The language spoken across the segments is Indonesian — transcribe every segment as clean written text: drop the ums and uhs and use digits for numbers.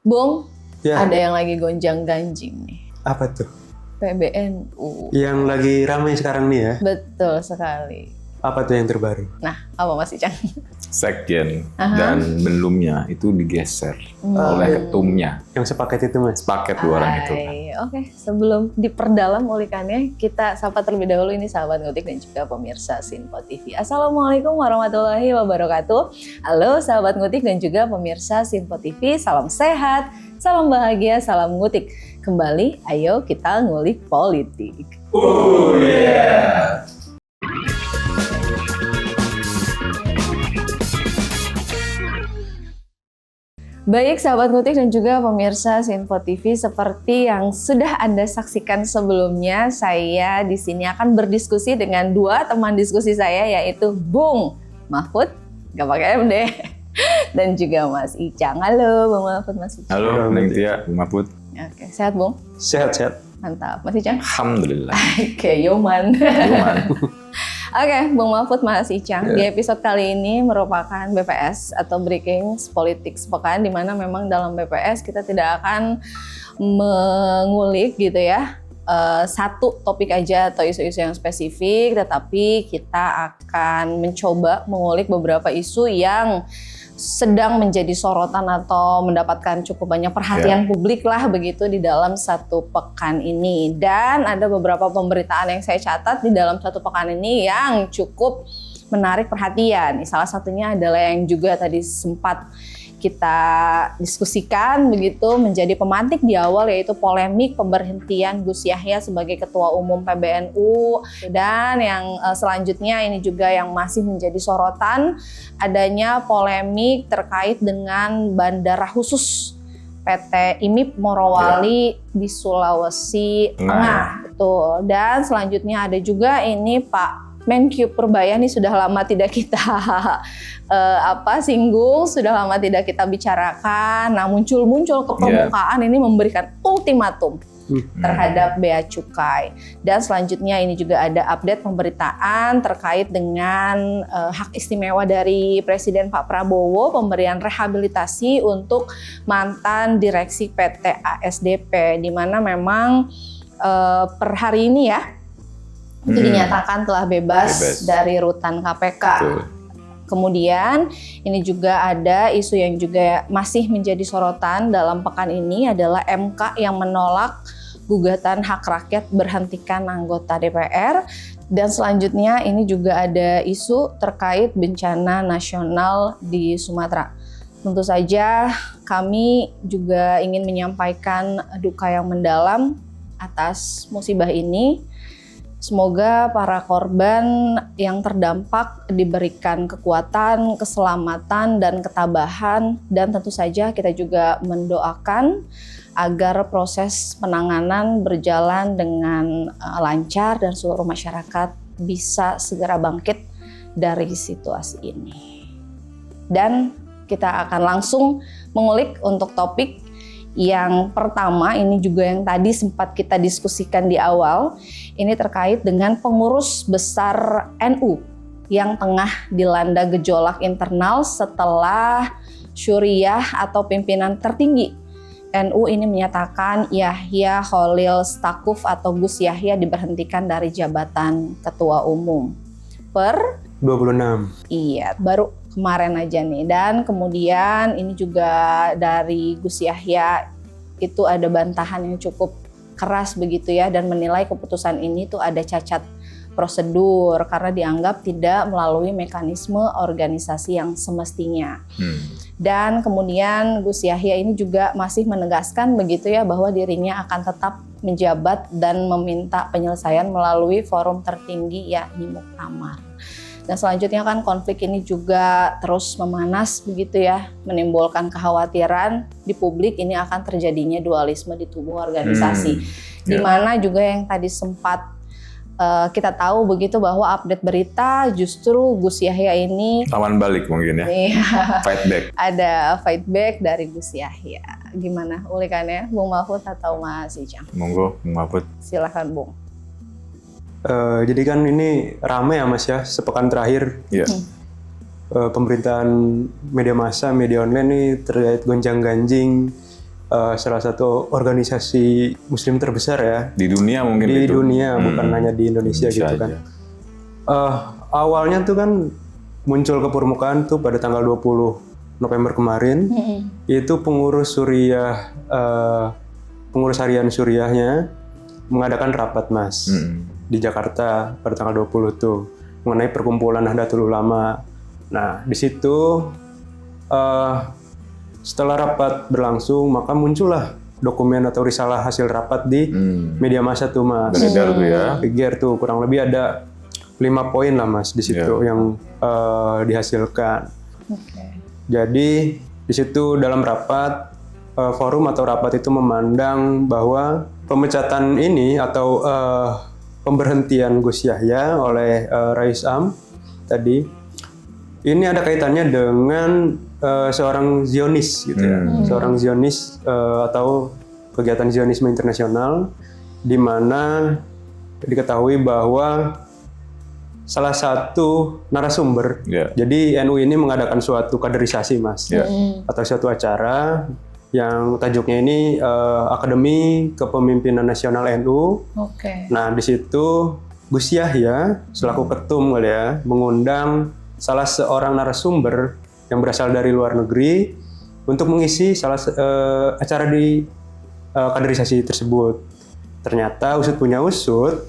Bung, Ya. ada yang lagi gonjang-ganjing nih. Apa tuh? PBNU. Yang lagi ramai sekarang nih ya? Betul sekali. Apa tuh yang terbaru? Nah, apa Mas Icang? Sekjen Aha. dan belumnya itu digeser oleh ketumnya. Yang sepaket itu Mas? Sepaket dua orang itu. Oke, sebelum diperdalam ulikannya, kita sapa terlebih dahulu ini sahabat Ngutik dan juga pemirsa Sinpo TV. Assalamualaikum warahmatullahi wabarakatuh. Halo sahabat Ngutik dan juga pemirsa Sinpo TV, salam sehat, salam bahagia, salam ngutik. Kembali, ayo kita ngulik politik. Oh yeah. Baik sahabat Ngutik dan juga pemirsa Sinpo TV, seperti yang sudah Anda saksikan sebelumnya, saya di sini akan berdiskusi dengan dua teman diskusi saya, yaitu Bung Mahfud, gak pakai MD, dan juga Mas Icang. Halo Bung Mahfud, Mas Icang. Halo, Neng Tia, Bung Mahfud. Oke, sehat Bung? Sehat-sehat. Mantap, Mas Icang? Alhamdulillah. Oke, Yoman. Cuman, Oke, Bung Mahfud, Mas Icang. Di episode kali ini merupakan BPS atau Breaking Politics Sepekan, di mana memang dalam BPS kita tidak akan mengulik gitu ya satu topik aja atau isu-isu yang spesifik, tetapi kita akan mencoba mengulik beberapa isu yang sedang menjadi sorotan atau mendapatkan cukup banyak perhatian publik lah begitu di dalam satu pekan ini. Dan ada beberapa pemberitaan yang saya catat di dalam satu pekan ini yang cukup menarik perhatian. Salah satunya adalah yang juga tadi sempat kita diskusikan begitu menjadi pemantik di awal, yaitu polemik pemberhentian Gus Yahya sebagai Ketua Umum PBNU. Dan yang selanjutnya ini juga yang masih menjadi sorotan, adanya polemik terkait dengan bandara khusus PT IMIP Morowali di Sulawesi Tengah. Betul. Dan selanjutnya ada juga ini Pak Menkyu Purbaya, ini sudah lama tidak kita singgung, sudah lama tidak kita bicarakan. Nah, muncul ke permukaan ini memberikan ultimatum terhadap bea cukai. Dan selanjutnya ini juga ada update pemberitaan terkait dengan hak istimewa dari Presiden Pak Prabowo, pemberian rehabilitasi untuk mantan direksi PT ASDP, di mana memang per hari ini ya itu dinyatakan telah bebas dari rutan KPK. betul. Kemudian ini juga ada isu yang juga masih menjadi sorotan dalam pekan ini adalah MK yang menolak gugatan hak rakyat berhentikan anggota DPR. Dan selanjutnya ini juga ada isu terkait bencana nasional di Sumatera. Tentu saja kami juga ingin menyampaikan duka yang mendalam atas musibah ini. Semoga para korban yang terdampak diberikan kekuatan, keselamatan, dan ketabahan. Dan tentu saja kita juga mendoakan agar proses penanganan berjalan dengan lancar dan seluruh masyarakat bisa segera bangkit dari situasi ini. Dan kita akan langsung mengulik untuk topik yang pertama, ini juga yang tadi sempat kita diskusikan di awal, ini terkait dengan pengurus besar NU yang tengah dilanda gejolak internal setelah Syuriah atau pimpinan tertinggi NU ini menyatakan Yahya Khalil Stakuf atau Gus Yahya diberhentikan dari jabatan Ketua Umum per 26. Iya, baru kemarin aja nih. Dan kemudian ini juga dari Gus Yahya itu ada bantahan yang cukup keras begitu ya, dan menilai keputusan ini tuh ada cacat prosedur karena dianggap tidak melalui mekanisme organisasi yang semestinya. Dan kemudian Gus Yahya ini juga masih menegaskan begitu ya bahwa dirinya akan tetap menjabat dan meminta penyelesaian melalui forum tertinggi yakni Muktamar. Dan selanjutnya kan konflik ini juga terus memanas begitu ya, menimbulkan kekhawatiran di publik ini akan terjadinya dualisme di tubuh organisasi. Di mana juga yang tadi sempat kita tahu begitu bahwa update berita justru Gus Yahya ini Lawan balik mungkin ya. Fight back. Ada fight back dari Gus Yahya. Gimana ulikannya, Bung Mahfud atau Mas Icang? Monggo, Bung Mahfud. Silahkan Bung. Jadi kan ini ramai ya Mas ya, sepekan terakhir Iya. pemberitaan media massa, media online ini terkait gonjang-ganjing salah satu organisasi Muslim terbesar ya Di dunia mungkin di itu. dunia, bukan hanya di Indonesia gitu kan. aja. Awalnya tuh kan muncul ke permukaan tuh pada tanggal 20 November kemarin. Itu pengurus Suriah, pengurus harian Suriahnya mengadakan rapat Mas di Jakarta pada tanggal 20 tuh mengenai perkumpulan Nahdlatul Ulama. Nah di situ setelah rapat berlangsung maka muncullah dokumen atau risalah hasil rapat di media massa tuh Mas. Beredar tuh ya. Beredar tuh kurang lebih ada 5 poin lah Mas di situ yang dihasilkan. Jadi di situ dalam rapat forum atau rapat itu memandang bahwa pemecatan ini atau pemberhentian Gus Yahya oleh Rais Am tadi ini ada kaitannya dengan seorang Zionis gitu ya, seorang Zionis atau kegiatan Zionisme internasional di mana diketahui bahwa salah satu narasumber. Jadi NU ini mengadakan suatu kaderisasi Mas, atau suatu acara yang tajuknya ini Akademi Kepemimpinan Nasional NU. Nah di situ Gus Yahya selaku ketum kali ya mengundang salah seorang narasumber yang berasal dari luar negeri untuk mengisi acara di kaderisasi tersebut. Ternyata usut punya usut,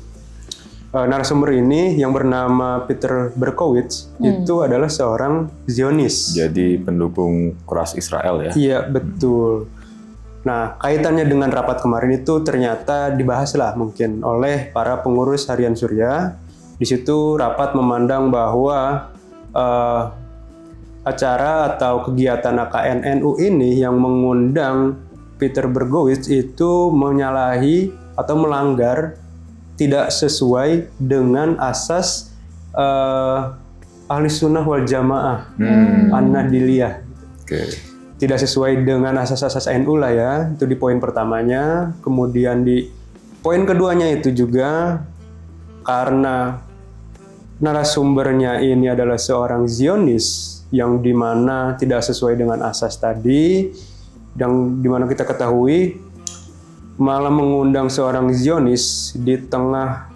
narasumber ini yang bernama Peter Berkowitz itu adalah seorang Zionis. Jadi pendukung keras Israel ya. Iya betul. Nah kaitannya dengan rapat kemarin itu ternyata dibahaslah mungkin oleh para pengurus harian Suriah. Di situ rapat memandang bahwa acara atau kegiatan AKN NU ini yang mengundang Peter Berkowitz itu menyalahi atau melanggar tidak sesuai dengan asas Ahli Sunnah wal Jamaah An-Nahdliyah. Tidak sesuai dengan asas-asas NU lah ya, itu di poin pertamanya. Kemudian di poin keduanya itu juga karena narasumbernya ini adalah seorang Zionis yang dimana tidak sesuai dengan asas tadi, dan dimana kita ketahui malah mengundang seorang Zionis di tengah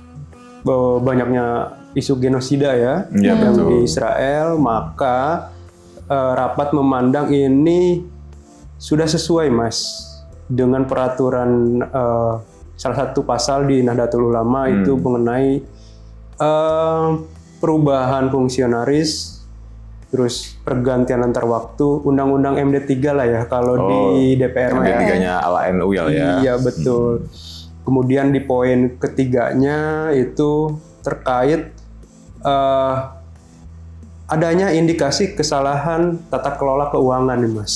banyaknya isu genosida ya yang di Israel, maka rapat memandang ini sudah sesuai Mas dengan peraturan salah satu pasal di Nahdlatul Ulama itu mengenai perubahan fungsionaris, terus pergantian antar waktu, undang-undang MD3 lah ya kalau di DPR. MD3-nya ala NU ya. Iya betul. Kemudian di poin ketiganya itu terkait adanya indikasi kesalahan tata kelola keuangan nih Mas.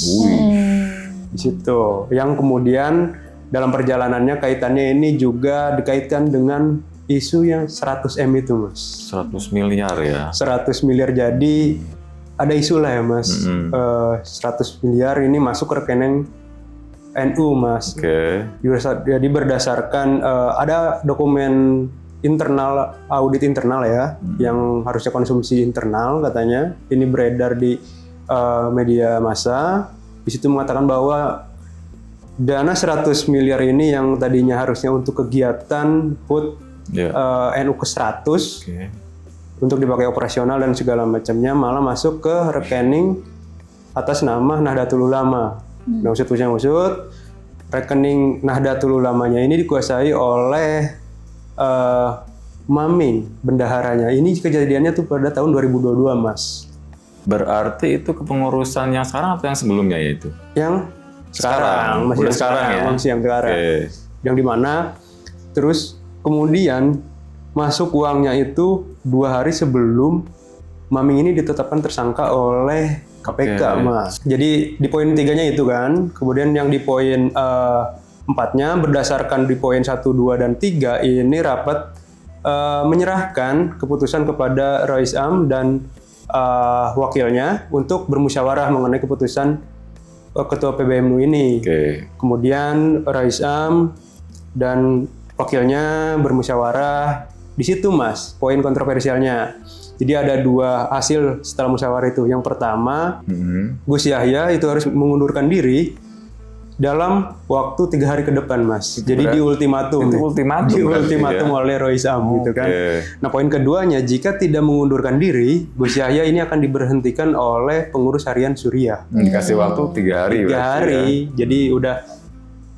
Di situ. Yang kemudian dalam perjalanannya kaitannya ini juga dikaitkan dengan isu yang 100 M itu Mas. 100 miliar ya. 100 miliar, jadi ada isu lah ya Mas. 100 miliar ini masuk ke rekening NU Mas. Jadi berdasarkan ada dokumen internal, audit internal ya, yang harusnya konsumsi internal katanya. Ini beredar di media massa. Di situ mengatakan bahwa dana 100 miliar ini yang tadinya harusnya untuk kegiatan HUT NU ke-100 untuk dipakai operasional dan segala macamnya malah masuk ke rekening atas nama Nahdlatul Ulama. Nah usut-usut rekening Nahdlatul Ulamanya ini dikuasai oleh Maming, bendaharanya. Ini kejadiannya tuh pada tahun 2022 Mas. Berarti itu kepengurusan yang sekarang atau yang sebelumnya ya itu? Yang sekarang, masih yang sekarang ya? Masih yang sekarang. Yang dimana terus kemudian masuk uangnya itu 2 hari sebelum Maming ini ditetapkan tersangka oleh KPK Mas. Jadi di poin 3-nya itu kan, kemudian yang di poin 4-nya berdasarkan di poin 1, 2, dan 3 ini rapat menyerahkan keputusan kepada Rais Am dan wakilnya untuk bermusyawarah mengenai keputusan Ketua PBNU ini. Kemudian Rais Am dan wakilnya bermusyawarah. Di situ Mas, poin kontroversialnya. Jadi ada 2 hasil setelah musyawarah itu. Yang pertama, Gus Yahya itu harus mengundurkan diri dalam waktu 3 hari ke depan, Mas. Jadi di ultimatum. Itu ultimatum. Di berarti ultimatum ya? oleh Rois Am gitu kan. Oke. Nah, poin keduanya, jika tidak mengundurkan diri, Gus Yahya ini akan diberhentikan oleh pengurus harian Suriah. Dikasih waktu 3 hari. 3 berarti hari. Jadi udah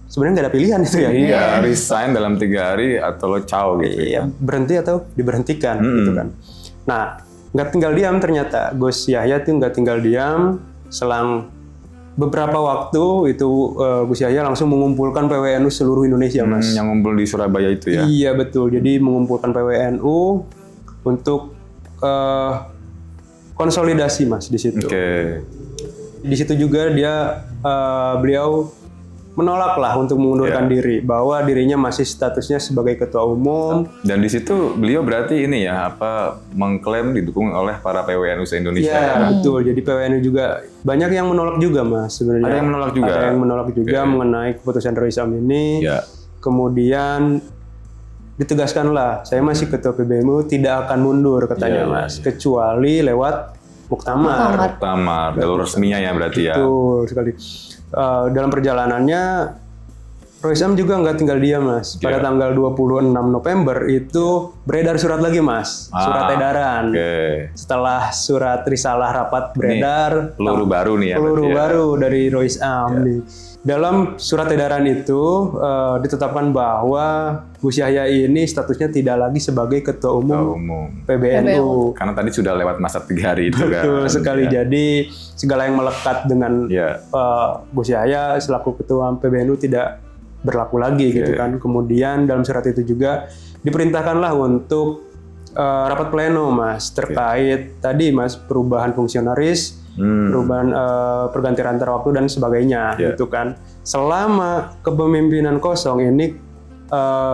sebenarnya nggak ada pilihan itu ya. ya. Iya, resign dalam 3 hari atau lo caw gitu. Iya, berhenti atau diberhentikan gitu kan. Nah, nggak tinggal diam ternyata. Gus Yahya tuh nggak tinggal diam. Selang beberapa waktu itu Gus Yahya langsung mengumpulkan PWNU seluruh Indonesia, Mas. Yang ngumpul di Surabaya itu ya. Iya betul. Jadi mengumpulkan PWNU untuk konsolidasi, Mas, di situ. Oke. Di situ juga beliau menolak lah untuk mengundurkan diri, bahwa dirinya masih statusnya sebagai ketua umum. Dan di situ beliau berarti ini ya mengklaim didukung oleh para PWNU se-Indonesia. Iya betul. Jadi PWNU juga banyak yang menolak juga, Mas, sebenarnya. Ada yang menolak juga. Ada yang menolak juga mengenai keputusan Rois Am ini. Ya. Kemudian ditegaskanlah, saya masih ketua PBNU, tidak akan mundur katanya, Mas, kecuali lewat muktamar. Muktamar, jalur resminya ya berarti ya. Betul sekali. Dalam perjalanannya Rois Am juga nggak tinggal diam, Mas. Pada tanggal 26 November itu beredar surat lagi, Mas. Surat edaran. Oke. Setelah surat risalah rapat beredar, Peluru baru nih ya. peluru berarti ya. baru dari Rois Am nih. Dalam surat edaran itu ditetapkan bahwa Gus Yahya ini statusnya tidak lagi sebagai ketua umum Umum. PBNU. Karena tadi sudah lewat masa 3 hari itu kan. Betul sekali. Ya. Jadi segala yang melekat dengan Ya. Gus Yahya selaku ketua PBNU tidak berlaku lagi gitu kan. Kemudian dalam surat itu juga diperintahkanlah untuk rapat pleno, Mas, terkait tadi, Mas, perubahan fungsionaris, perubahan pergantian antar waktu dan sebagainya gitu kan. Selama kepemimpinan kosong ini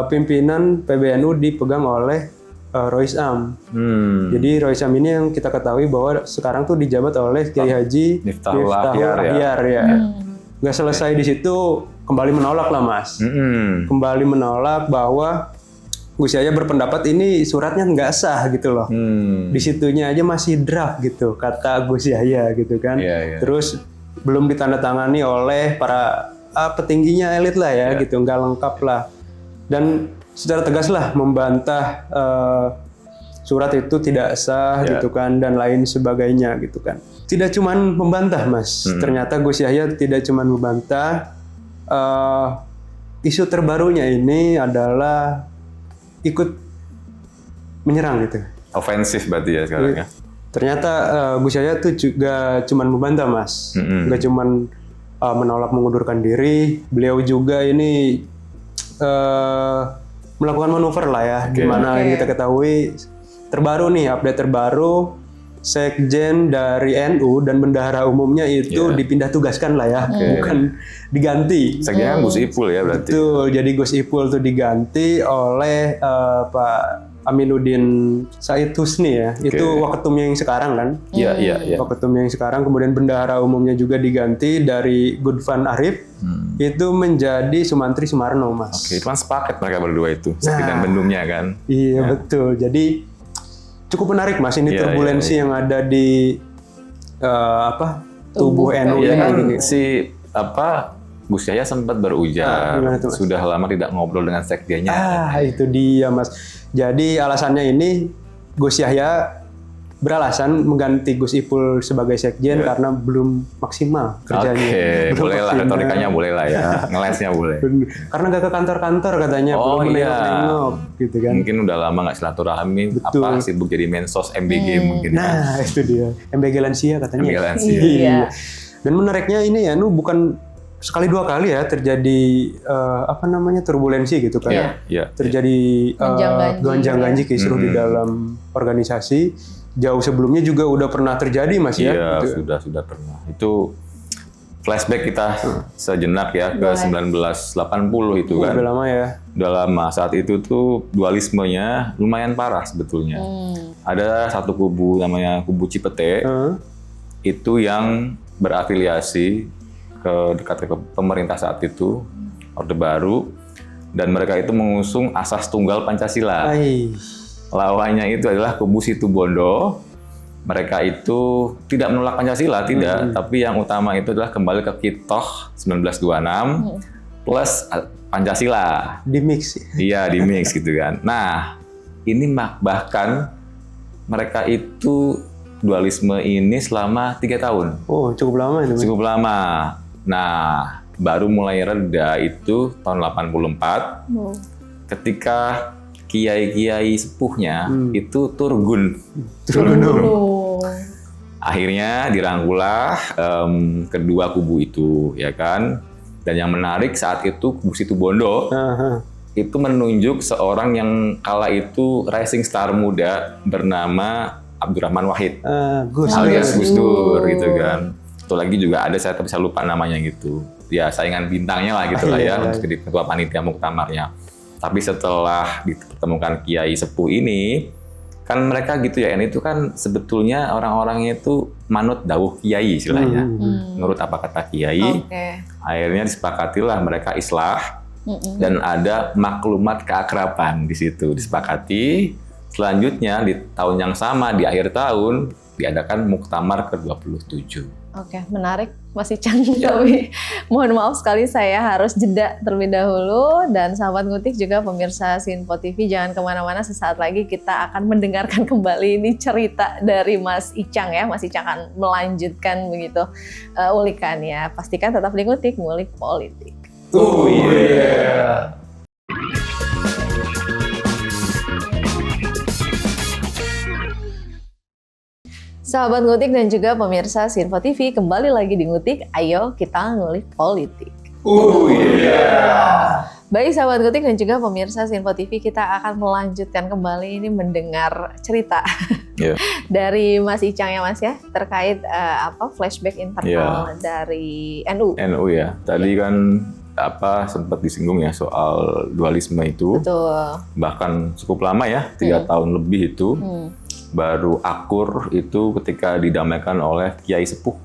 pimpinan PBNU dipegang oleh Rois Am. Jadi Rois Am ini yang kita ketahui bahwa sekarang tuh dijabat oleh Kiai Haji Miftahul Akhyar ya. Nggak selesai di situ, kembali menolak lah, Mas. Kembali menolak bahwa Gus Yahya berpendapat ini suratnya nggak sah gitu loh. Di situnya aja masih draft gitu, kata Gus Yahya gitu kan. Terus belum ditandatangani oleh para petingginya elit lah ya gitu, nggak lengkap lah. Dan secara tegas lah membantah surat itu tidak sah gitu kan, dan lain sebagainya gitu kan. Tidak cuman membantah, Mas. Ternyata Gus Yahya tidak cuman membantah. Isu terbarunya ini adalah ikut menyerang gitu. Ofensif berarti ya sekarang ya. Ternyata Gus Yahya tuh juga cuman membantah, Mas. Nggak cuman menolak mengundurkan diri, beliau juga ini melakukan manuver lah ya, di mana yang kita ketahui terbaru nih, update terbaru, sekjen dari NU dan bendahara umumnya itu dipindah tugaskan lah ya, bukan diganti. Sekjennya Gus Ipul ya berarti. Betul, jadi Gus Ipul tuh diganti oleh Pak Aminuddin Said Husni ya, itu waketumnya yang sekarang kan. Iya. Waketumnya yang sekarang, kemudian bendahara umumnya juga diganti dari Gudvan Arif, itu menjadi Sumantri Sumarno, Mas. Oke, itu kan sepaket mereka berdua itu, Sekjen dan Bendumnya kan. Iya betul, jadi cukup menarik, Mas, ini turbulensi yang ada di tubuh NU Iya kan ini. Gus Yahya sempat berujar sudah lama tidak ngobrol dengan sekjennya. Itu dia, Mas. Jadi alasannya ini Gus Yahya beralasan mengganti Gus Ipul sebagai sekjen karena belum maksimal kerjanya. Boleh lah, retorikanya boleh lah ya, ngelesnya boleh. Karena nggak ke kantor-kantor katanya, belum menengok-nengok gitu kan. Mungkin udah lama nggak silaturahmi, sibuk jadi mensos MBG mungkin. Nah, itu dia. MBG lansia katanya. MBG lansia. Iya. Dan menariknya ini ya, bukan sekali dua kali ya terjadi turbulensi gitu kan. Terjadi gonjang-ganjing kisruh di dalam organisasi. Jauh sebelumnya juga udah pernah terjadi, Mas ya. Iya, sudah pernah. Itu flashback kita sejenak ya ke 1980 itu kan. Udah lama ya. Udah lama. Saat itu tuh dualismenya lumayan parah sebetulnya. Ada satu kubu namanya kubu Cipete. Itu yang berafiliasi dekat ke pemerintah saat itu, Orde Baru, dan mereka itu mengusung asas tunggal Pancasila. Lawannya itu adalah kubu Situbondo mereka itu tidak menolak Pancasila, tidak, tapi yang utama itu adalah kembali ke Kitoh 1926 plus Pancasila. Di mix. Iya, di mix gitu kan. Nah, ini bahkan mereka itu dualisme ini selama 3 tahun. Oh, cukup lama ini, Mas. Cukup lama. Nah, baru mulai reda itu tahun 84 ketika kiai-kiai sepuhnya itu turgun. Akhirnya dirangkullah kedua kubu itu, ya kan. Dan yang menarik saat itu kubu Situbondo itu menunjuk seorang yang kala itu rising star muda bernama Abdurrahman Wahid, alias Gus Dur gitu kan. Satu lagi juga ada, saya tapi saya lupa namanya gitu. Ya saingan bintangnya lah gitu lah ya untuk jadi ketua panitia muktamarnya. Tapi setelah dipertemukan kiai sepuh ini, kan mereka gitu ya, ini itu kan sebetulnya orang-orangnya itu manut dawuh kiai istilahnya. Menurut apa kata kiai, akhirnya disepakatilah mereka islah dan ada maklumat keakraban di situ disepakati. Selanjutnya di tahun yang sama di akhir tahun diadakan muktamar ke-27. Oke, menarik Mas Icang. Tapi mohon maaf sekali saya harus jeda terlebih dahulu, dan sahabat ngutik juga pemirsa Sinpo TV jangan kemana-mana, sesaat lagi kita akan mendengarkan kembali ini cerita dari Mas Icang ya. Mas Icang akan melanjutkan begitu ulikannya. Pastikan tetap di Ngutik, ngulik politik. Oh iya. Sahabat ngutik dan juga pemirsa Sinpo TV, kembali lagi di Ngutik, ayo kita ngulik politik. Baik sahabat ngutik dan juga pemirsa Sinpo TV, kita akan melanjutkan kembali ini mendengar cerita dari Mas Icang ya Mas ya, terkait flashback internal dari NU. NU ya, tadi kan sempat disinggung ya soal dualisme itu. Betul. Bahkan cukup lama ya, 3 tahun lebih itu. Baru akur itu ketika didamaikan oleh kiai sepuh.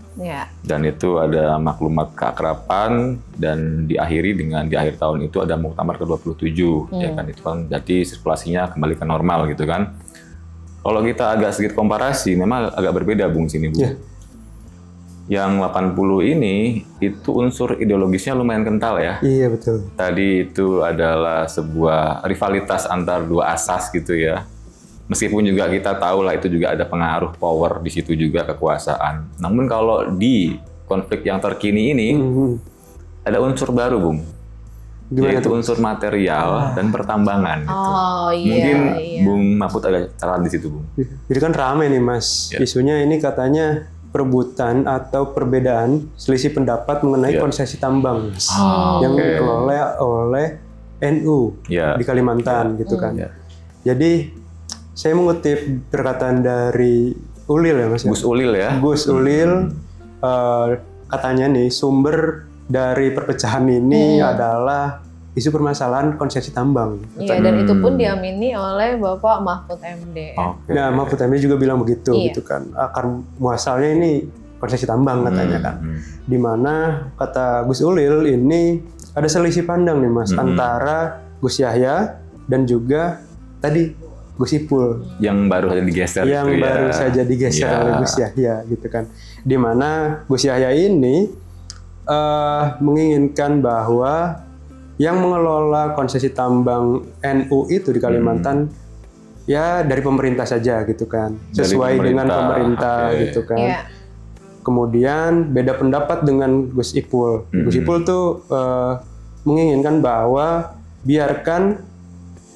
Dan itu ada maklumat keakraban dan diakhiri dengan di akhir tahun itu ada muktamar ke-27 ya kan, itu kan jadi sirkulasinya kembali ke normal gitu kan. Kalau kita agak sedikit komparasi memang agak berbeda Bung sini Bung. Yang 80 ini itu unsur ideologisnya lumayan kental ya. Iya betul. Tadi itu adalah sebuah rivalitas antar dua asas gitu ya. Meskipun juga kita tahu lah itu juga ada pengaruh power di situ juga, kekuasaan. Namun kalau di konflik yang terkini ini ada unsur baru Bung, yaitu unsur material dan pertambangan. Mungkin Bung Mahfud agak salah di situ Bung. Jadi kan rame nih Mas, isunya ini katanya perebutan atau perbedaan selisih pendapat mengenai konsesi tambang yang dikelola oleh NU di Kalimantan gitu kan. Jadi saya mengutip perkataan dari Ulil ya Mas. Gus Ulil ya. Gus Ulil katanya nih sumber dari perpecahan ini adalah isu permasalahan konsesi tambang. Iya, dan itu pun diamini oleh Bapak Mahfud MD. Nah, Mahfud MD juga bilang begitu gitu kan. Akar muasalnya ini konsesi tambang katanya kan. Dimana kata Gus Ulil ini ada selisih pandang nih Mas antara Gus Yahya dan juga tadi Gus Ipul yang baru saja digeser baru saja digeser oleh Gus Yahya gitu kan, di mana Gus Yahya ini menginginkan bahwa yang mengelola konsesi tambang NU itu di Kalimantan ya dari pemerintah saja gitu kan, sesuai dengan pemerintah gitu kan. Kemudian beda pendapat dengan Gus Ipul. Gus Ipul tuh menginginkan bahwa biarkan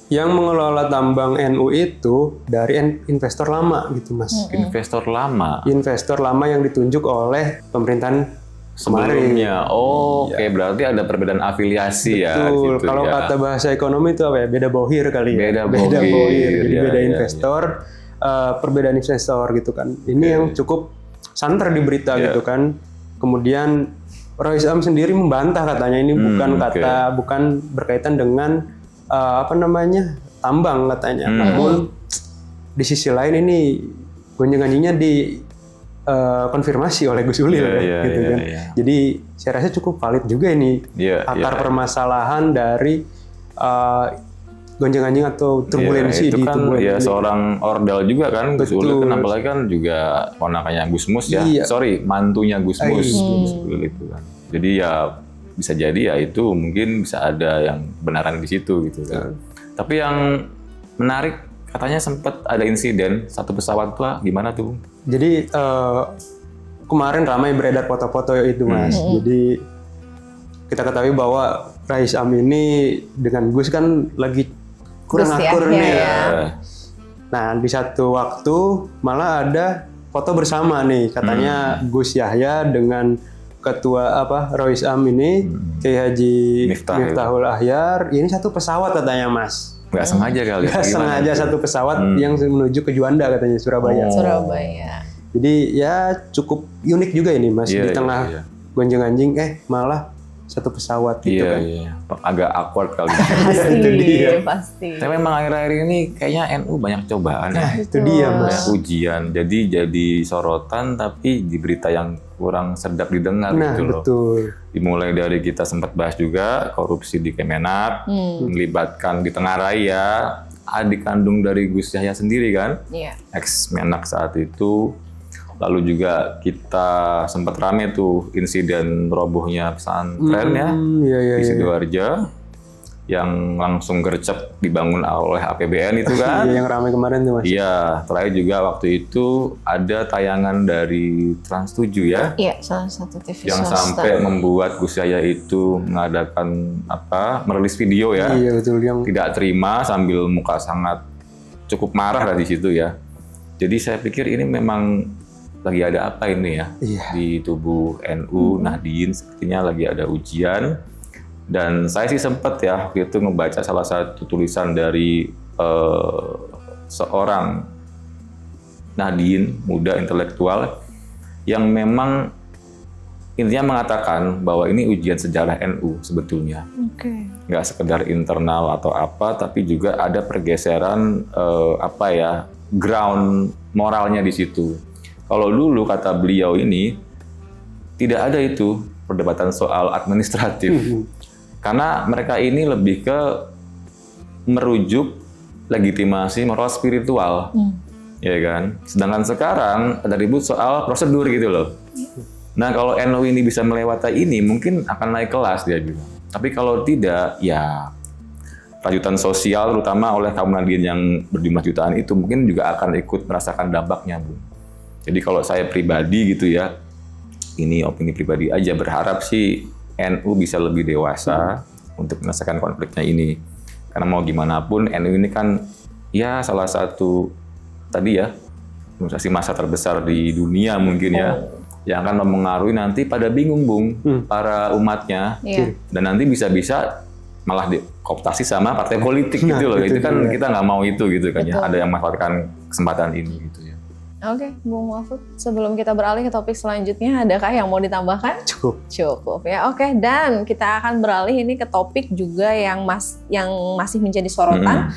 yang mengelola tambang NU itu dari investor lama gitu Mas. Investor lama? Investor lama yang ditunjuk oleh pemerintahan sebelumnya. Oke, berarti ada perbedaan afiliasi ya. Betul, kalau kata bahasa ekonomi itu apa ya? Beda bohir kali ya. Beda bohir. Jadi beda investor, perbedaan investor gitu kan. Ini yang cukup santer di berita gitu kan. Kemudian Rois Am sendiri membantah katanya ini bukan berkaitan dengan tambang katanya. Namun di sisi lain ini gonjang-ganjingnya konfirmasi oleh Gus Ulil gitu kan. Jadi saya rasa cukup valid juga ini akar permasalahan dari gonjang-ganjing atau turbulensi itu di kan tubuh ya NU. seorang ordal juga kan, Gus Ulil kan, apalagi kan juga ponakannya Gus Mus ya. Iya. Sorry, mantunya Gus Mus. Iya. Gus Ulil itu kan. Jadi ya bisa jadi ya itu mungkin bisa ada yang benaran di situ gitu kan. Tapi yang menarik katanya sempat ada insiden satu pesawat tuh, gimana tuh? Jadi kemarin ramai beredar foto-foto itu Mas. Jadi kita ketahui bahwa Rais Am ini dengan Gus kan lagi kurang Gus akur Yahya nih. ya. Nah di satu waktu malah ada foto bersama nih katanya Gus Yahya dengan ketua Rais Am ini Kiai Haji Miftahul Ahyar. Ini satu pesawat katanya Mas. Nggak sengaja kali. Nggak sengaja itu? satu pesawat yang menuju ke Juanda katanya Surabaya. Surabaya. Jadi ya cukup unik juga ini Mas Iya, di tengah iya. gonjang-ganjing malah satu pesawat gitu Iya, kan. iya. Agak awkward kali. Itu dia. Pasti. Tapi memang akhir-akhir ini kayaknya NU banyak cobaan ya. Itu dia Mas. Banyak ujian. Jadi sorotan tapi di berita yang kurang sedap didengar Nah gitu loh. betul. Dimulai dari kita sempat bahas juga korupsi di Kemenak, melibatkan di Tenggarai ya, adik kandung dari Gus Yahya sendiri kan, Iya. ex-Menak saat itu. Lalu juga kita sempat rame tuh insiden robohnya pesantren ya Iya. di Sidoarjo yang langsung gercep dibangun oleh APBN itu kan. Iya, yang ramai kemarin tuh Mas. Iya, terakhir juga waktu itu ada tayangan dari Trans7 ya, Iya, salah satu TV yang swasta. sampai membuat Gus Yahya itu mengadakan merilis video ya, Iya betul yang tidak terima sambil muka sangat cukup marah dari situ ya. Jadi saya pikir ini memang lagi ada apa ini ya di tubuh NU, Nahdien sepertinya lagi ada ujian. Dan saya sih sempat ya waktu itu ngebaca salah satu tulisan dari seorang Nahdien muda intelektual yang memang intinya mengatakan bahwa ini ujian sejarah NU sebetulnya. Oke. Nggak sekedar internal atau apa, tapi juga ada pergeseran ground moralnya di situ. Kalau dulu kata beliau ini tidak ada itu perdebatan soal administratif. Karena mereka ini lebih ke merujuk legitimasi moral spiritual, ya kan. Sedangkan sekarang ada ribut soal prosedur gitu loh. Nah kalau NU ini bisa melewati ini, mungkin akan naik kelas dia bilang. Tapi kalau tidak, ya lanjutan sosial, terutama oleh kaum Nahdien yang berjumlah jutaan itu, mungkin juga akan ikut merasakan dampaknya, Bu. Jadi kalau saya pribadi gitu ya, ini opini pribadi aja, berharap sih NU bisa lebih dewasa untuk menyelesaikan konfliknya ini. Karena mau gimana pun NU ini kan ya salah satu tadi ya organisasi massa terbesar di dunia mungkin ya, yang akan mempengaruhi nanti pada bingung Bung para umatnya. Iya. Dan nanti bisa-bisa malah dikooptasi sama partai politik gitu loh. Itu kan kita nggak mau itu gitu kan ya. Ada yang memanfaatkan kesempatan ini gitu ya. Oke, Bung Mahfud, sebelum kita beralih ke topik selanjutnya, adakah yang mau ditambahkan? Cukup ya. Oke, dan kita akan beralih ini ke topik juga yang masih menjadi sorotan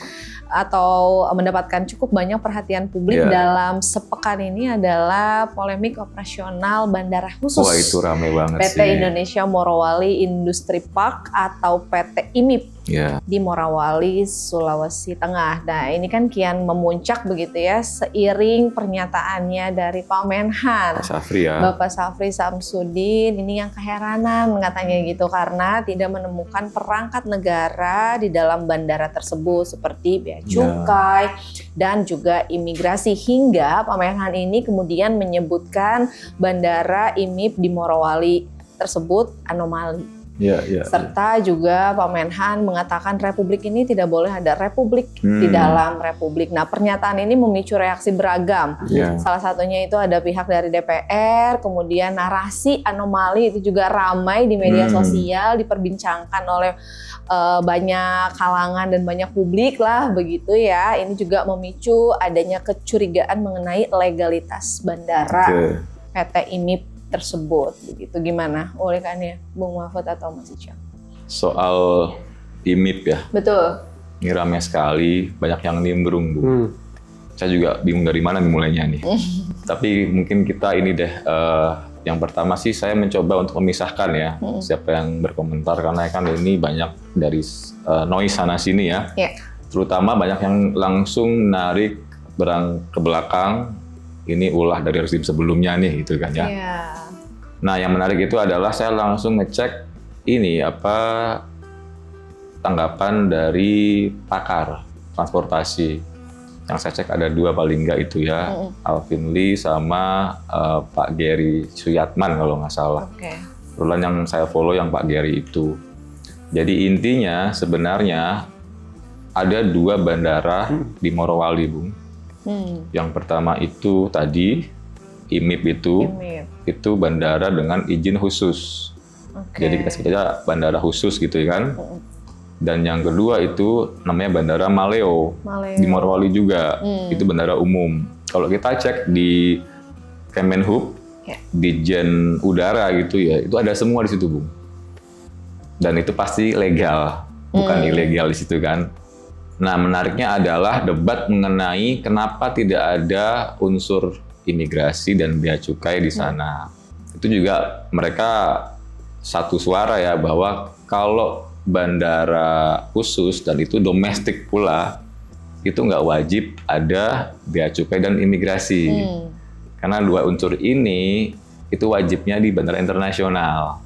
atau mendapatkan cukup banyak perhatian publik dalam sepekan ini adalah polemik operasional bandara khusus. Wah, itu ramai banget PT sih. Indonesia Morowali Industri Park atau PT IMIP di Morowali, Sulawesi Tengah. Nah, ini kan kian memuncak begitu ya, seiring pernyataannya dari Pak Menhan. Pak Safri ya. Bapak Safri Samsudin, ini yang keheranan katanya gitu, karena tidak menemukan perangkat negara di dalam bandara tersebut seperti bea cukai dan juga imigrasi, hingga Pak Menhan ini kemudian menyebutkan bandara IMIP di Morowali tersebut anomali. Serta juga Pak Menhan mengatakan Republik ini tidak boleh ada republik di dalam Republik. Nah, pernyataan ini memicu reaksi beragam. Salah satunya itu ada pihak dari DPR, kemudian narasi anomali itu juga ramai di media sosial, diperbincangkan oleh banyak kalangan dan banyak publik lah begitu ya. Ini juga memicu adanya kecurigaan mengenai legalitas bandara PT IMIP tersebut begitu. Gimana ulikannya Bung Mahfud atau Mas Icang? Soal IMIP ya. Betul. Ini ramai sekali, banyak yang nimbrung Bu. Saya juga bingung dari mana mulainya nih. Tapi mungkin kita ini deh, yang pertama sih saya mencoba untuk memisahkan ya siapa yang berkomentar, karena kan ini banyak dari noise sana sini ya. terutama banyak yang langsung narik ke belakang, ini ulah dari rezim sebelumnya nih gitu kan ya. Nah yang menarik itu adalah saya langsung ngecek ini tanggapan dari pakar transportasi. Yang saya cek ada 2 paling nggak itu ya, Alvin Lee sama Pak Gary Suyatman kalau nggak salah. Kebetulan yang saya follow yang Pak Gary itu. Jadi intinya sebenarnya ada 2 bandara di Morowali, Bung. Yang pertama itu tadi IMIP itu bandara dengan izin khusus. Jadi kita sebut aja bandara khusus gitu ya kan. Dan yang kedua itu namanya Bandara Maleo. Di Morowali juga. Itu bandara umum. Kalau kita cek di Kemenhub, Ditjen Udara gitu ya, itu ada semua di situ, Bung. Dan itu pasti legal, bukan ilegal di situ kan. Nah, menariknya adalah debat mengenai kenapa tidak ada unsur imigrasi dan bea cukai di sana. Itu juga mereka satu suara ya, bahwa kalau bandara khusus dan itu domestik pula, itu nggak wajib ada bea cukai dan imigrasi. Karena 2 unsur ini itu wajibnya di bandara internasional.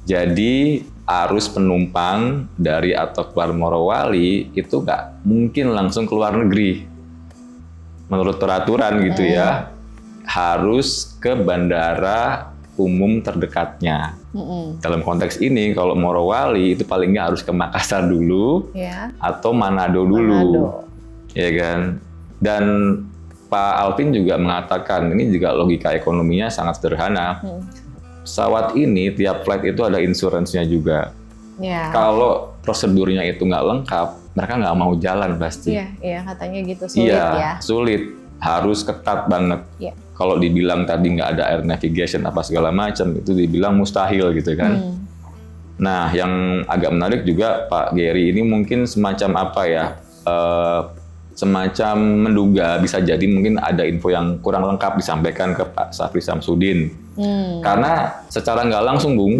Jadi arus penumpang dari atau keluar Morowali itu nggak mungkin langsung ke luar negeri. Menurut peraturan gitu ya, harus ke bandara umum terdekatnya. Dalam konteks ini, kalau Morowali itu paling nggak harus ke Makassar dulu atau Manado dulu, ya kan? Dan Pak Alvin juga mengatakan ini juga logika ekonominya sangat sederhana. Pesawat ini tiap flight itu ada insuransinya juga. Kalau prosedurnya itu nggak lengkap, mereka nggak mau jalan pasti. Iya, katanya gitu, sulit ya. Sulit, harus ketat banget. Kalau dibilang tadi nggak ada air navigation apa segala macam, itu dibilang mustahil gitu kan. Nah, yang agak menarik juga Pak Gary ini mungkin semacam apa ya, semacam menduga bisa jadi mungkin ada info yang kurang lengkap disampaikan ke Pak Syafri Samsudin. Karena secara nggak langsung, Bung,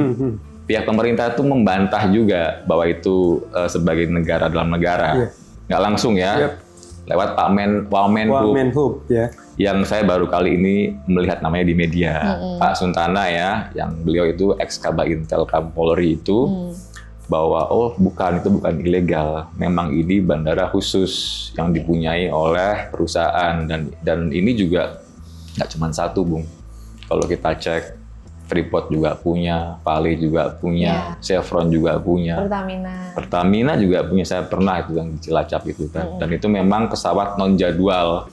pihak pemerintah itu membantah juga bahwa itu sebagai negara dalam negara. Nggak langsung ya. Lewat Pak Wamenhub ya, yang saya baru kali ini melihat namanya di media, Pak Suntana ya, yang beliau itu ex-Kabak Intelkam Polri itu, bahwa itu bukan ilegal, memang ini bandara khusus yang dipunyai oleh perusahaan, dan ini juga nggak cuma satu, Bung. Kalau kita cek, Freeport juga punya, Vale juga punya, Chevron juga punya, Pertamina juga punya. Saya pernah itu yang di Cilacap itu kan, dan itu memang pesawat non jadwal,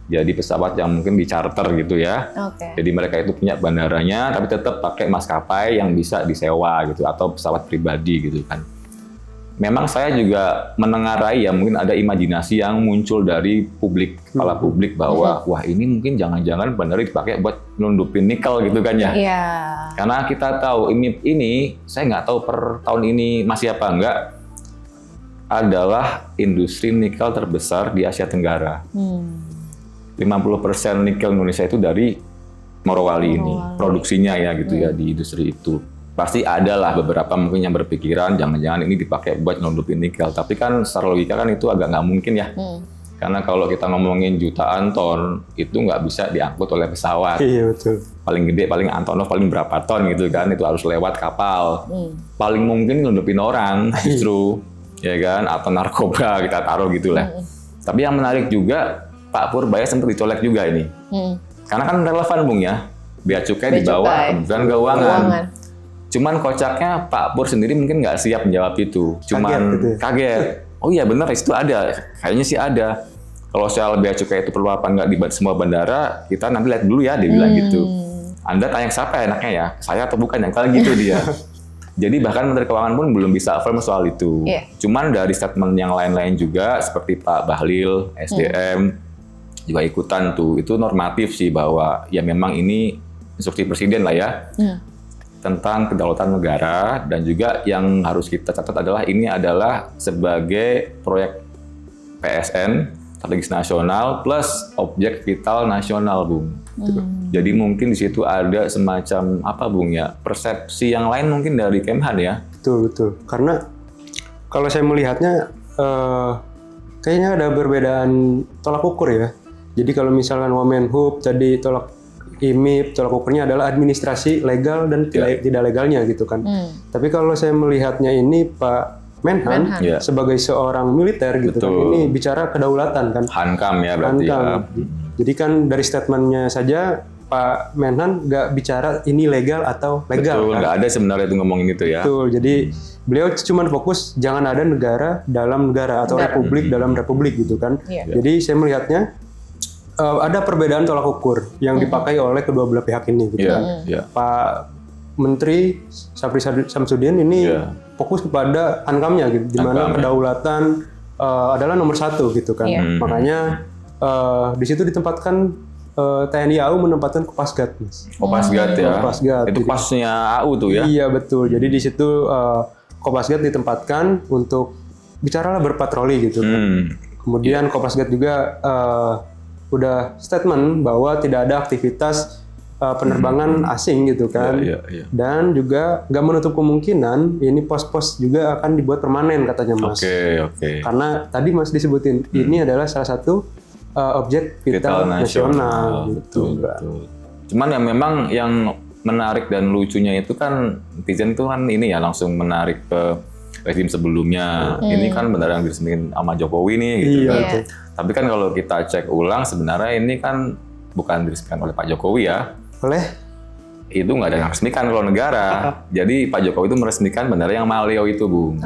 jadi pesawat yang mungkin di-charter gitu ya. Jadi mereka itu punya bandaranya, tapi tetap pakai maskapai yang bisa disewa gitu, atau pesawat pribadi gitu kan. Memang saya juga menengarai ya, mungkin ada imajinasi yang muncul dari publik, kepala publik, bahwa wah ini mungkin jangan-jangan bandara dipakai buat nundupin nikel gitu kan ya. Karena kita tahu ini saya nggak tahu per tahun ini masih apa enggak, adalah industri nikel terbesar di Asia Tenggara. 50% nikel Indonesia itu dari Morowali ini, produksinya ya gitu ya, di industri itu. Pasti ada lah beberapa mungkin yang berpikiran jangan-jangan ini dipakai buat nundupin nikel. Tapi kan secara logika kan itu agak nggak mungkin ya. Karena kalau kita ngomongin jutaan ton, itu nggak bisa diangkut oleh pesawat. Iya, betul. Paling gede, paling Antonov, paling berapa ton gitu kan, itu harus lewat kapal. Paling mungkin nundupin orang justru, ya kan, atau narkoba kita taruh gitu lah. Tapi yang menarik juga, Pak Purbaya sempat dicolek juga ini. Karena kan relevan, Bung ya, bea cukai di bawah Kementerian Keuangan. Cuman kocaknya Pak Pur sendiri mungkin nggak siap menjawab itu. Cuman kaget. Oh iya benar, itu ada. Kayaknya sih ada. Kalau soal bea cukai itu perlu apa nggak di semua bandara, kita nanti lihat dulu ya, dia bilang gitu. Anda tanya siapa enaknya ya? Saya atau bukan? Yang kali gitu dia. Jadi bahkan Menteri Keuangan pun belum bisa affirm soal itu. Cuman dari statement yang lain-lain juga, seperti Pak Bahlil, SDM, juga ikutan tuh. Itu normatif sih, bahwa ya memang ini instruksi Presiden lah ya. Tentang kedaulatan negara, dan juga yang harus kita catat adalah ini adalah sebagai proyek PSN strategis nasional plus objek vital nasional, Bung. Jadi mungkin di situ ada semacam apa, Bung ya, persepsi yang lain mungkin dari Kemhan ya. Betul. Karena kalau saya melihatnya kayaknya ada perbedaan tolak ukur ya. Jadi kalau misalkan Wamenhub tadi tolak IMIP, tolak ukurnya adalah administrasi legal dan tidak legalnya gitu kan. Tapi kalau saya melihatnya ini Pak Menhan sebagai seorang militer gitu kan, ini bicara kedaulatan kan. Hankam ya berarti ya. Jadi kan dari statementnya saja Pak Menhan nggak bicara ini legal atau legal. Betul, nggak ada sebenarnya itu ngomongin itu ya. Betul, jadi beliau cuma fokus jangan ada negara dalam negara atau republik dalam republik gitu kan. Jadi saya melihatnya ada perbedaan tolak ukur yang dipakai oleh kedua belah pihak ini gitu kan. Pak Menteri Syafri Samsudin ini fokus kepada hankamnya gitu, di mana kedaulatan adalah nomor satu gitu kan. Makanya di situ ditempatkan TNI AU menempatkan Kopasgat, Mas. Kopasgat ya. Kopasgat. Itu pasnya AU tuh ya. Iya betul. Jadi di situ Kopasgat ditempatkan untuk bicaralah berpatroli gitu kan. Kemudian Kopasgat juga udah statement bahwa tidak ada aktivitas penerbangan asing gitu kan. Dan juga nggak menutup kemungkinan ini pos-pos juga akan dibuat permanen katanya Mas. Karena tadi Mas disebutin ini adalah salah satu objek vital nasional gitu. Betul. Cuman yang memang yang menarik dan lucunya itu kan netizen itu kan ini ya langsung menarik ke rezim sebelumnya. Ini kan benar yang diresmikan sama Jokowi nih gitu kan. Tapi kan kalau kita cek ulang sebenarnya ini kan bukan diresmikan oleh Pak Jokowi ya. Oleh? Itu nggak ada yang resmikan kalau negara. Jadi Pak Jokowi itu meresmikan Bandara yang Maleo itu, Bung.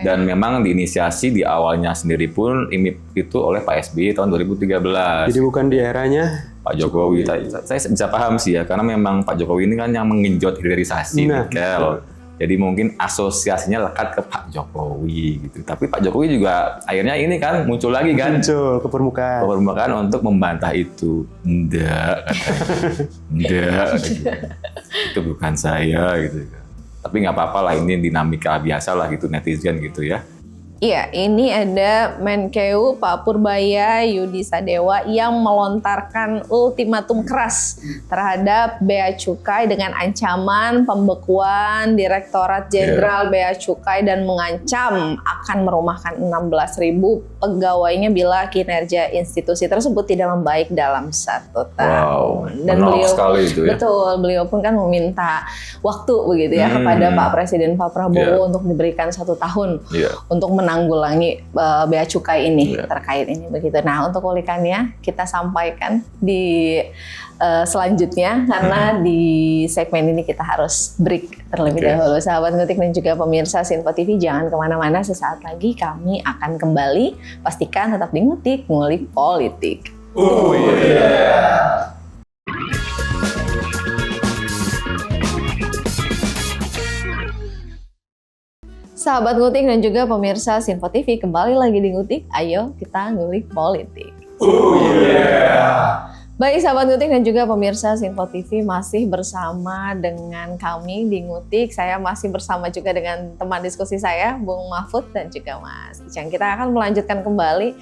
Dan memang diinisiasi di awalnya sendiri pun IMIP itu oleh Pak SBY tahun 2013. Jadi bukan di eranya Pak Jokowi. Saya bisa paham sih ya, karena memang Pak Jokowi ini kan yang mengenjot hilirisasi nikel. Jadi mungkin asosiasinya lekat ke Pak Jokowi gitu. Tapi Pak Jokowi juga akhirnya ini kan muncul lagi kan. Muncul ke permukaan. Ke permukaan untuk membantah itu. Enggak katanya. Enggak. Gitu. Itu bukan saya gitu. Tapi nggak apa-apa lah, ini dinamika biasa lah gitu netizen gitu ya. Iya, ini ada Menkeu Pak Purbaya Yudi Sadewa yang melontarkan ultimatum keras terhadap Bea Cukai dengan ancaman pembekuan Direktorat Jenderal Bea Cukai dan mengancam akan merumahkan 16.000 pegawainya bila kinerja institusi tersebut tidak membaik dalam 1 tahun. Dan beliau sekali itu ya. Betul, beliau pun kan meminta waktu begitu ya kepada Pak Presiden Pak Prabowo untuk diberikan 1 tahun untuk menanggulangi Bea Cukai ini terkait ini begitu. Nah, untuk ulikannya kita sampaikan di selanjutnya karena di segmen ini kita harus break terlebih dahulu. Sahabat Ngutik dan juga pemirsa Sinpo TV, jangan kemana-mana, sesaat lagi kami akan kembali. Pastikan tetap di Ngutik, ngulik politik. Sahabat Ngutik dan juga pemirsa Sinpo TV, kembali lagi di Ngutik. Ayo kita ngulik politik. Baik sahabat Ngutik dan juga pemirsa Sinpo TV, masih bersama dengan kami di Ngutik. Saya masih bersama juga dengan teman diskusi saya, Bung Mahfud dan juga Mas Icang. Kita akan melanjutkan kembali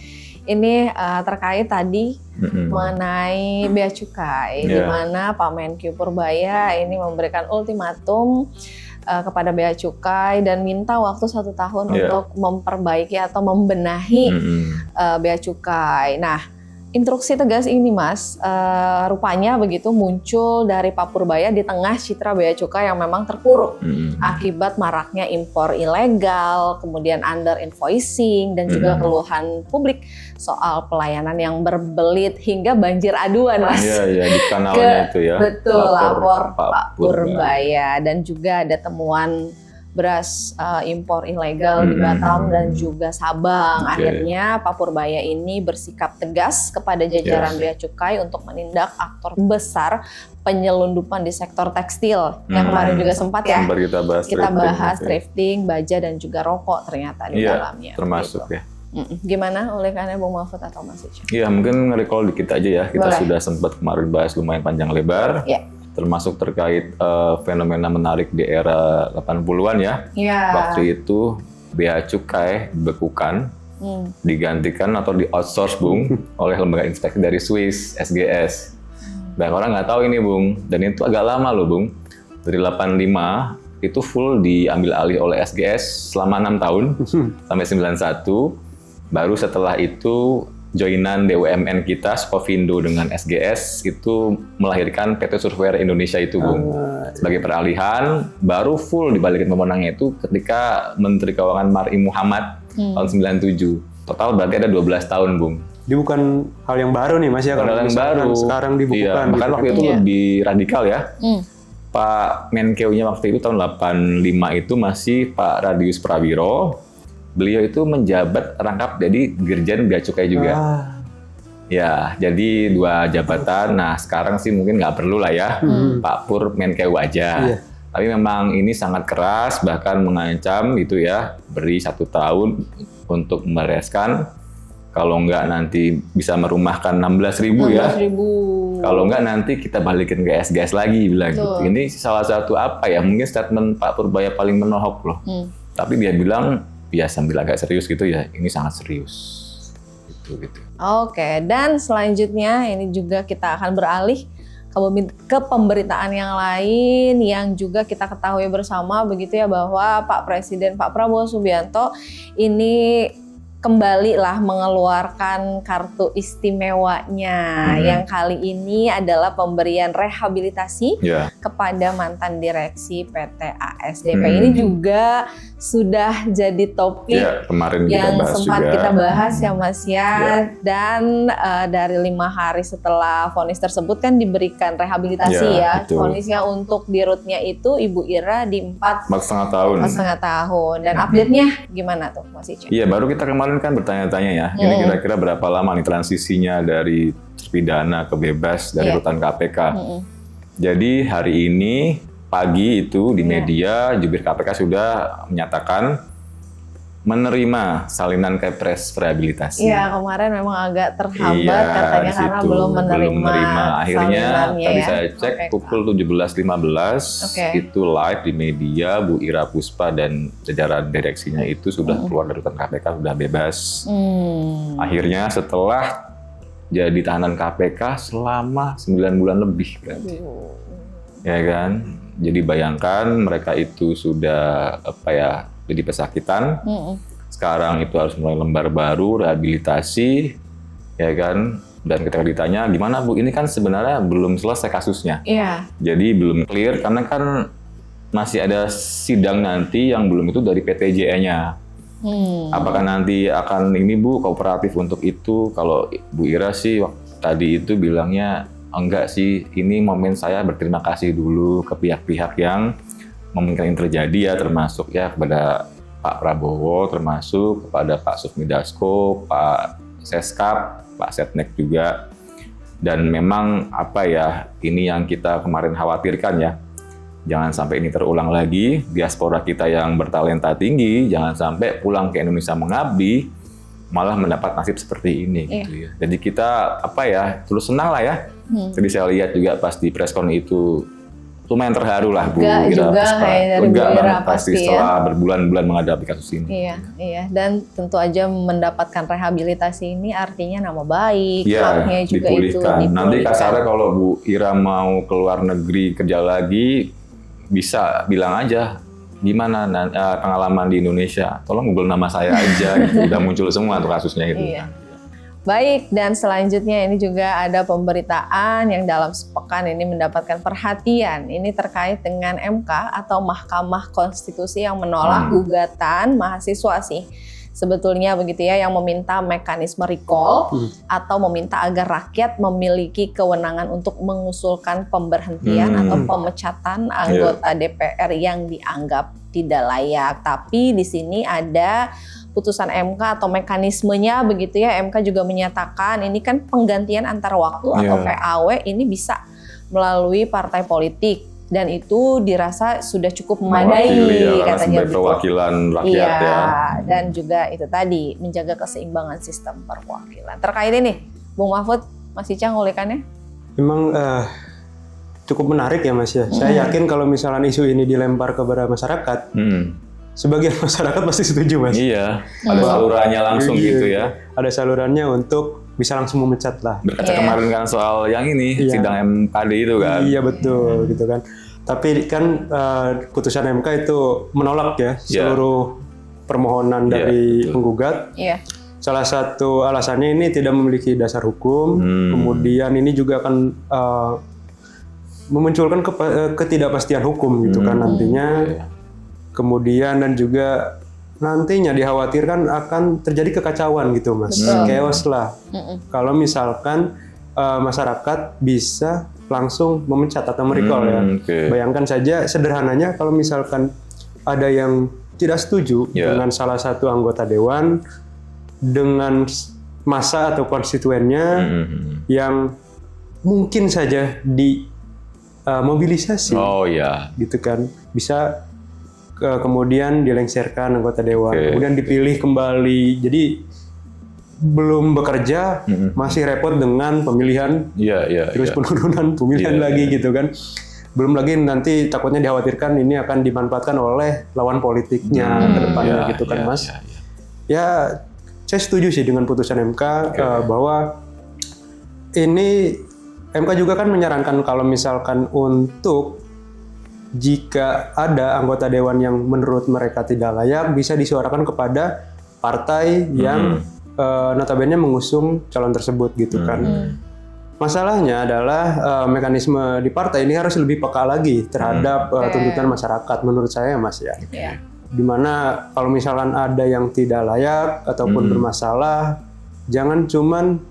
ini terkait tadi mengenai Bea Cukai, di mana Pak Menkyu Purbaya ini memberikan ultimatum kepada Bea Cukai dan minta waktu 1 tahun untuk memperbaiki atau membenahi Bea Cukai. Nah, instruksi tegas ini Mas, rupanya begitu muncul dari Pak Purbaya di tengah citra Bea Cukai yang memang terpuruk akibat maraknya impor ilegal, kemudian under invoicing dan juga keluhan publik soal pelayanan yang berbelit hingga banjir aduan Mas. Iya, di kanalnya itu ya. Betul, lapor Pak Purbaya dan juga ada temuan beras impor ilegal di Batam dan juga Sabang. Akhirnya Pak Purbaya ini bersikap tegas kepada jajaran Bea Cukai untuk menindak aktor besar penyelundupan di sektor tekstil yang kemarin juga sempat ya kita bahas thrifting, baja dan juga rokok ternyata di dalamnya. Termasuk gitu. Gimana oleh karena Bung Mahfud atau Mas Icang? Iya, mungkin nge-recall dikit aja ya. Kita sudah sempat kemarin bahas lumayan panjang lebar. Termasuk terkait fenomena menarik di era 80-an ya. Waktu itu Bea Cukai dibekukan, digantikan atau di-outsource Bung oleh lembaga inspeksi dari Swiss, SGS. Banyak orang nggak tahu ini Bung, dan itu agak lama loh Bung. Dari 85 itu full diambil alih oleh SGS selama 6 tahun sampai 91. Baru setelah itu joinan BUMN kita, Skovindo dengan SGS itu melahirkan PT Surveyor Indonesia itu, Bung. Sebagai peralihan, baru full dibalikin pemenangnya itu ketika Menteri Keuangan Mar'i Muhammad tahun 97. Total berarti ada 12 tahun, Bung. Dia bukan hal yang baru nih Mas ya, kalau Yang baru. sekarang dibukukan. Iya, bahkan gitu. waktu itu lebih radikal ya. Pak Menkeu-nya waktu itu tahun 85 itu masih Pak Radius Prawiro. Beliau itu menjabat rangkap jadi Dirjen Bea Cukai juga. Ya, jadi 2 jabatan. Nah, sekarang sih mungkin nggak perlu lah ya, Pak Pur Menkeu aja. Iya. Tapi memang ini sangat keras, bahkan mengancam itu ya, beri 1 tahun untuk membereskan. Kalau nggak nanti bisa merumahkan 16.000 ya. 16.000. Kalau nggak nanti kita balikin ke SGS lagi, bilang gitu. Ini salah satu apa ya, mungkin statement Pak Purbaya paling menohok loh. Tapi dia bilang, ya sambil agak serius gitu ya, ini sangat serius. Gitu. Oke, dan selanjutnya ini juga kita akan beralih ke pemberitaan yang lain yang juga kita ketahui bersama begitu ya, bahwa Pak Presiden Pak Prabowo Subianto ini kembali lah mengeluarkan kartu istimewanya yang kali ini adalah pemberian rehabilitasi kepada mantan direksi PT ASDP. Ini juga sudah jadi topik kemarin yang kita sempat juga. kita bahas ya Mas ya. Dan dari 5 hari setelah vonis tersebut kan diberikan rehabilitasi ya. Vonisnya untuk dirutnya itu Ibu Ira di 4,5 tahun. 4,5 tahun. Dan update-nya gimana tuh Mas Iceng? Iya, baru kita kemarin kan bertanya-tanya ya, ini kira-kira berapa lama nih transisinya dari terpidana ke bebas dari rutan KPK. Jadi hari ini pagi itu di media jubir KPK sudah menyatakan menerima salinan kepres rehabilitasi. Iya, kemarin memang agak terhambat katanya karena belum menerima. Akhirnya tadi ya. saya cek pukul 17.15 itu live di media, Bu Ira Puspa dan jajaran direksinya itu sudah keluar dari rutan KPK, sudah bebas. Akhirnya setelah jadi tahanan KPK selama 9 bulan lebih berarti. Ya kan? Jadi bayangkan mereka itu sudah jadi pesakitan. Sekarang itu harus mulai lembar baru, rehabilitasi, ya kan? Dan ketika ditanya, gimana Bu? Ini kan sebenarnya belum selesai kasusnya. Iya. Jadi belum clear karena kan masih ada sidang nanti yang belum itu dari PTJE-nya. Apakah nanti akan ini Bu kooperatif untuk itu? Kalau Bu Ira sih tadi itu bilangnya enggak sih, ini momen saya berterima kasih dulu ke pihak-pihak yang memungkinkan ini terjadi ya, termasuk ya kepada Pak Prabowo, termasuk kepada Pak Sufmi Dasko, Pak Seskap, Pak Setnek juga. Dan memang ini yang kita kemarin khawatirkan ya, jangan sampai ini terulang lagi, diaspora kita yang bertalenta tinggi, jangan sampai pulang ke Indonesia mengabdi, malah mendapat nasib seperti ini gitu ya. Jadi kita terus senang lah ya. Jadi saya lihat juga pas di preskon itu lumayan terharu lah Bu Ira Puspa. Lega banget pasti setelah berbulan-bulan menghadapi kasus ini. Iya. Dan tentu aja mendapatkan rehabilitasi ini artinya nama baik, haknya juga dipulihkan. itu dipulihkan. Nanti kasarnya kalau Bu Ira mau keluar negeri kerja lagi, bisa bilang aja gimana pengalaman di Indonesia. Tolong Google nama saya aja, gitu. Udah muncul semua untuk kasusnya itu. Iya. Baik, dan selanjutnya ini juga ada pemberitaan yang dalam sepekan ini mendapatkan perhatian. Ini terkait dengan MK atau Mahkamah Konstitusi yang menolak gugatan mahasiswa sih. Sebetulnya begitu ya, yang meminta mekanisme recall atau meminta agar rakyat memiliki kewenangan untuk mengusulkan pemberhentian atau pemecatan anggota DPR yang dianggap tidak layak. Tapi di sini ada putusan MK atau mekanismenya begitu ya. MK juga menyatakan ini kan penggantian antar waktu atau PAW ini bisa melalui partai politik. Dan itu dirasa sudah cukup memadai katanya sebagai perwakilan rakyat ya. Dan juga itu tadi menjaga keseimbangan sistem perwakilan. Terkait ini, Bung Mahfud, Mas Icang ulikannya? Memang cukup menarik ya Mas ya. Saya yakin kalau misalnya isu ini dilempar kepada masyarakat, sebagian masyarakat pasti setuju Mas. Iya, ada salurannya langsung gitu ya. Ada salurannya untuk bisa langsung memecat lah. Berkaca kemarin kan soal yang ini, sidang MKD itu kan. Iya betul, gitu kan. Tapi kan putusan MK itu menolak ya seluruh permohonan dari penggugat. salah satu alasannya ini tidak memiliki dasar hukum, kemudian ini juga akan memunculkan ketidakpastian hukum gitu kan nantinya. Kemudian dan juga nantinya dikhawatirkan akan terjadi kekacauan gitu Mas, chaos lah. Kalau misalkan masyarakat bisa langsung memecat atau merecall ya. Bayangkan saja sederhananya kalau misalkan ada yang tidak setuju dengan salah satu anggota dewan dengan massa atau konstituennya yang mungkin saja dimobilisasi, gitu kan, bisa kemudian dilengsarkan anggota dewan, kemudian dipilih kembali. Jadi belum bekerja masih repot dengan pemilihan, terus penurunan pemilihan lagi gitu kan. Belum lagi nanti takutnya dikhawatirkan ini akan dimanfaatkan oleh lawan politiknya ke depannya gitu kan Mas. Ya saya setuju sih dengan putusan MK bahwa ini MK juga kan menyarankan kalau misalkan untuk jika ada anggota dewan yang menurut mereka tidak layak bisa disuarakan kepada partai yang notabene mengusung calon tersebut gitu kan. Masalahnya adalah mekanisme di partai ini harus lebih peka lagi terhadap tuntutan masyarakat menurut saya Mas ya. Dimana kalau misalkan ada yang tidak layak ataupun bermasalah, jangan cuman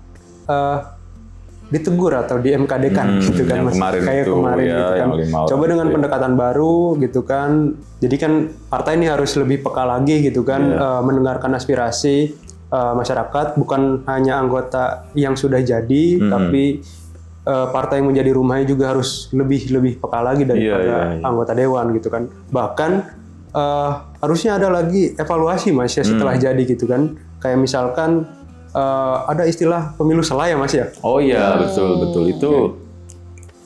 ditegur atau di MKD-kan gitu kan Mas, kayak kemarin gitu kan. Coba dengan pendekatan baru gitu kan. Jadi kan partai ini harus lebih peka lagi gitu kan, mendengarkan aspirasi masyarakat, bukan hanya anggota yang sudah jadi, tapi partai yang menjadi rumahnya juga harus lebih peka lagi daripada anggota dewan gitu kan. Bahkan harusnya ada lagi evaluasi Mas ya setelah jadi gitu kan. Kayak misalkan ada istilah pemilu sela ya Mas ya? Oh iya, betul. Itu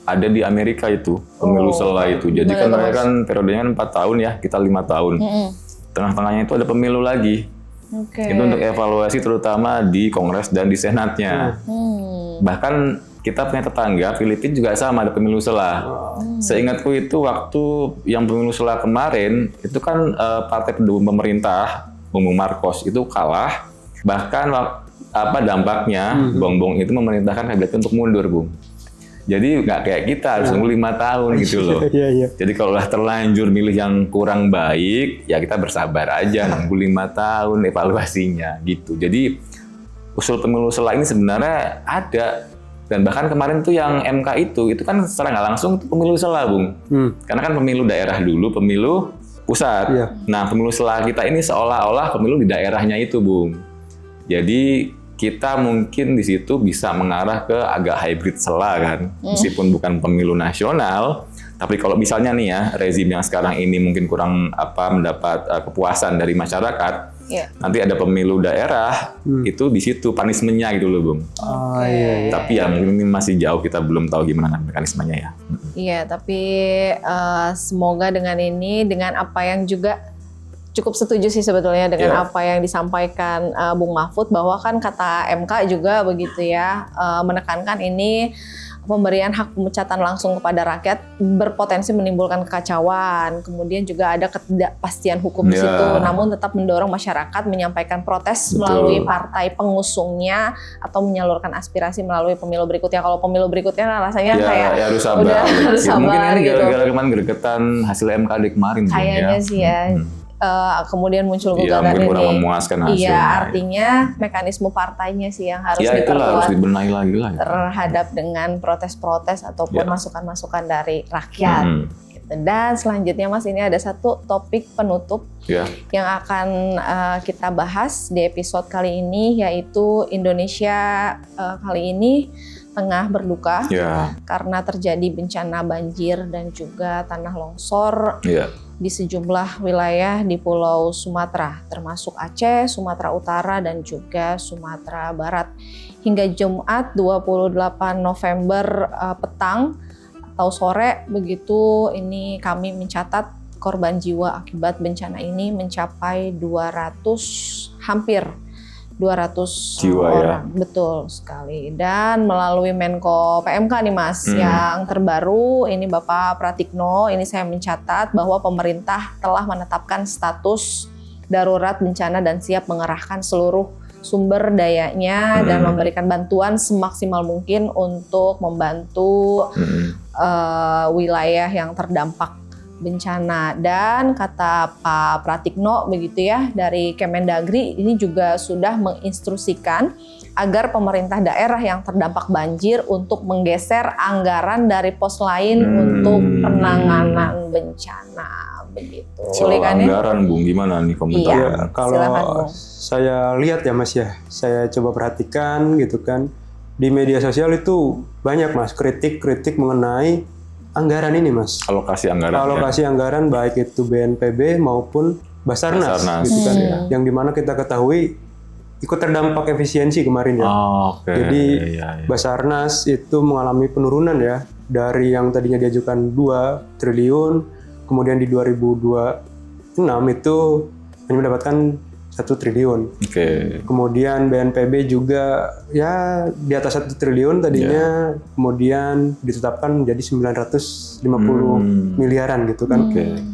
ada di Amerika itu, pemilu sela itu. Jadi kan mereka kan periodenya 4 tahun ya, kita 5 tahun. Tengah-tengahnya itu ada pemilu lagi. Itu untuk evaluasi terutama di Kongres dan di Senatnya. Bahkan kita punya tetangga, Filipina juga sama, ada pemilu sela. Seingatku itu waktu yang pemilu sela kemarin, itu kan partai pendukung pemerintah, Bung Marcos itu kalah. Bahkan dampaknya Bongbong itu memerintahkan kabinet untuk mundur, Bung. Jadi nggak kayak kita harus nunggu 5 tahun gitu loh. Jadi kalau udah terlanjur milih yang kurang baik, ya kita bersabar aja nunggu 5 tahun evaluasinya gitu. Jadi usul pemilu sela ini sebenarnya ada, dan bahkan kemarin tuh yang MK itu kan secara nggak langsung tuh pemilu sela, Bung. Karena kan pemilu daerah dulu, pemilu pusat. Nah pemilu sela kita ini seolah-olah pemilu di daerahnya itu, Bung. Jadi kita mungkin di situ bisa mengarah ke agak hybrid sela kan, meskipun bukan pemilu nasional, tapi kalau misalnya nih ya rezim yang sekarang ini mungkin kurang mendapat kepuasan dari masyarakat, nanti ada pemilu daerah, itu di situ punishment-nya gitu loh, Bung. Tapi ya mungkin ini masih jauh, kita belum tahu gimana mekanismenya ya. Iya, tapi semoga dengan ini, dengan apa yang juga cukup setuju sih sebetulnya dengan apa yang disampaikan Bung Mahfud, bahwa kan kata MK juga begitu ya, menekankan ini pemberian hak pemecatan langsung kepada rakyat berpotensi menimbulkan kekacauan, kemudian juga ada ketidakpastian hukum di situ, namun tetap mendorong masyarakat menyampaikan protes melalui partai pengusungnya atau menyalurkan aspirasi melalui pemilu berikutnya. Kalau pemilu berikutnya rasanya kayak harus sabar. Udah harus sabar mungkin ini gitu. Gara-gara kemarin gregetan hasil MKD kemarin kayaknya sih ya. Kemudian muncul gugatan mungkin kurang ini. memuaskan hasilnya. Iya, artinya mekanisme partainya sih yang harus itulah, harus diperkuat dibenahi lagi lah. terhadap dengan protes-protes ataupun masukan-masukan dari rakyat. Gitu. Dan selanjutnya Mas, ini ada satu topik penutup yang akan kita bahas di episode kali ini, yaitu Indonesia kali ini tengah berduka karena terjadi bencana banjir dan juga tanah longsor di sejumlah wilayah di Pulau Sumatera, termasuk Aceh, Sumatera Utara, dan juga Sumatera Barat. Hingga Jumat 28 November petang atau sore begitu, ini kami mencatat korban jiwa akibat bencana ini mencapai 200, hampir 200 jiwa orang. Betul sekali. Dan melalui Menko PMK nih Mas, yang terbaru ini Bapak Pratikno, ini saya mencatat bahwa pemerintah telah menetapkan status darurat bencana dan siap mengerahkan seluruh sumber dayanya dan memberikan bantuan semaksimal mungkin untuk membantu wilayah yang terdampak bencana. Dan kata Pak Pratikno begitu ya dari Kemendagri ini juga sudah menginstruksikan agar pemerintah daerah yang terdampak banjir untuk menggeser anggaran dari pos lain untuk penanganan bencana begitu. Soal anggaran Bung, gimana nih komentarnya? Iya, Kalau silakan, Bung. saya lihat ya Mas ya, saya coba perhatikan gitu kan, di media sosial itu banyak Mas kritik mengenai anggaran ini Mas. Alokasi anggaran. Alokasi anggaran baik itu BNPB maupun Basarnas. Gitu kan ya. Yang dimana kita ketahui ikut terdampak efisiensi kemarin ya. Oke. Jadi Iya. Basarnas itu mengalami penurunan ya dari yang tadinya diajukan 2 triliun, kemudian di 2026 itu hanya mendapatkan 1 triliun. Oke. Kemudian BNPB juga ya di atas 1 triliun tadinya, kemudian ditetapkan menjadi 950 miliaran gitu kan. Oke.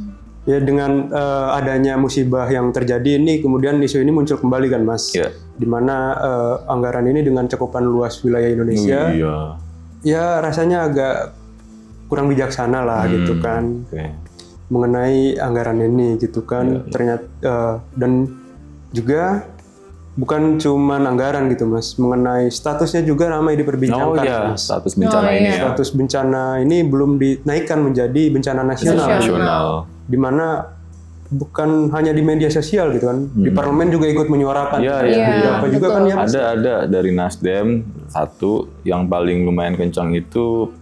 Ya dengan adanya musibah yang terjadi ini, kemudian isu ini muncul kembali kan Mas. Iya. Di mana anggaran ini dengan cakupan luas wilayah Indonesia, Iya. ya rasanya agak kurang bijaksana lah gitu kan. Oke. Mengenai anggaran ini gitu kan. Ternyata dan juga bukan cuman anggaran gitu Mas, mengenai statusnya juga ramai diperbincangkan. Oh iya, Mas. status bencana ini ya. Status bencana ini belum dinaikkan menjadi bencana nasional, di mana bukan hanya di media sosial gitu kan, di parlemen juga ikut menyuarakan. Iya, Beberapa juga kan ya Mas. Ada dari Nasdem satu yang paling lumayan kencang itu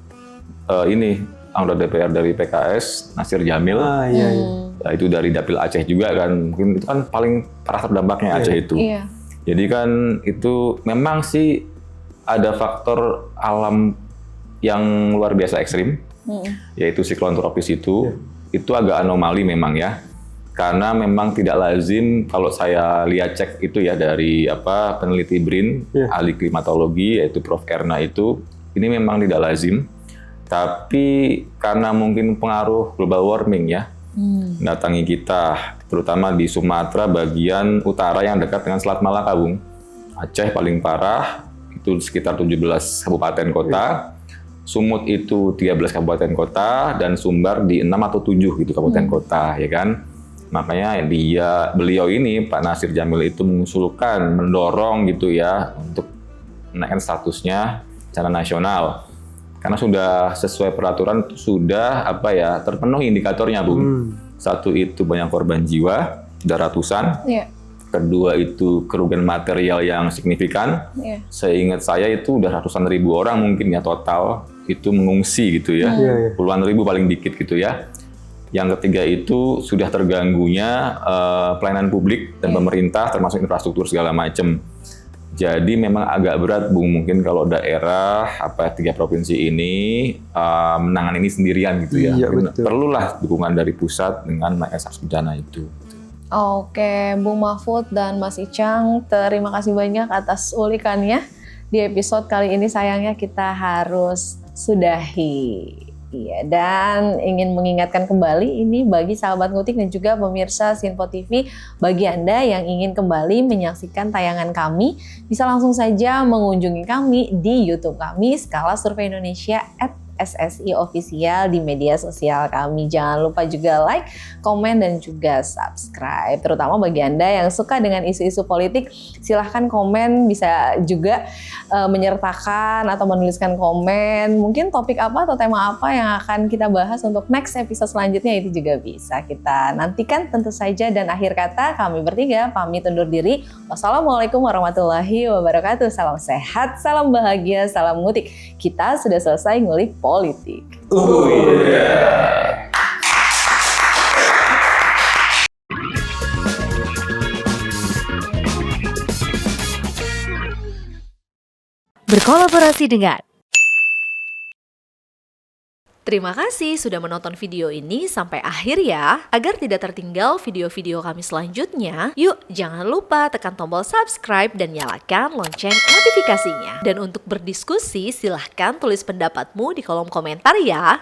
ini anggota DPR dari PKS Nasir Jamil. Iya. Ya, itu dari Dapil Aceh juga kan, mungkin itu kan paling parah terdampaknya Aceh itu. Iya. Jadi kan itu memang sih ada faktor alam yang luar biasa ekstrim, yaitu siklon tropis itu agak anomali memang ya, karena memang tidak lazim kalau saya lihat cek itu ya dari peneliti BRIN, ahli klimatologi yaitu Prof. Erna itu, ini memang tidak lazim, tapi karena mungkin pengaruh global warming ya, datangi kita, terutama di Sumatera bagian utara yang dekat dengan Selat Malaka, Bung. Aceh paling parah, itu sekitar 17 kabupaten kota, Sumut itu 13 kabupaten kota, dan Sumbar di 6 atau 7 gitu kabupaten kota, ya kan. Makanya beliau ini, Pak Nasir Jamil itu mengusulkan, mendorong gitu ya, untuk menaikkan statusnya secara nasional. Karena sudah sesuai peraturan, sudah terpenuhi indikatornya, Bung. Satu itu banyak korban jiwa, sudah ratusan. Iya. Kedua itu kerugian material yang signifikan. Iya. Seingat saya itu udah ratusan ribu orang mungkin ya total itu mengungsi gitu ya. Puluhan ribu paling dikit gitu ya. Yang ketiga itu sudah terganggunya pelayanan publik dan pemerintah termasuk infrastruktur segala macam. Jadi memang agak berat, Bung, mungkin kalau daerah 3 provinsi ini menangani ini sendirian gitu ya. Iya, betul. Perlulah dukungan dari pusat dengan naiknya status bencana itu. Oke, Bung Mahfud dan Mas Icang, terima kasih banyak atas ulikannya. Di episode kali ini sayangnya kita harus sudahi. Iya, dan ingin mengingatkan kembali ini bagi sahabat Ngutik dan juga pemirsa Sinpo TV, bagi Anda yang ingin kembali menyaksikan tayangan kami, bisa langsung saja mengunjungi kami di YouTube kami, Skala Survei Indonesia @SSI Official di media sosial kami. Jangan lupa juga like, komen, dan juga subscribe. Terutama bagi Anda yang suka dengan isu-isu politik, silahkan komen, bisa juga menyertakan atau menuliskan komen. Mungkin topik apa atau tema apa yang akan kita bahas untuk next episode selanjutnya, itu juga bisa kita nantikan tentu saja. Dan akhir kata kami bertiga pamit undur diri. Wassalamualaikum warahmatullahi wabarakatuh. Salam sehat, salam bahagia, salam ngutik. Kita sudah selesai ngulik politik. Berkolaborasi dengan. Terima kasih sudah menonton video ini sampai akhir ya. Agar tidak tertinggal video-video kami selanjutnya, yuk jangan lupa tekan tombol subscribe dan nyalakan lonceng notifikasinya. Dan untuk berdiskusi, silahkan tulis pendapatmu di kolom komentar ya.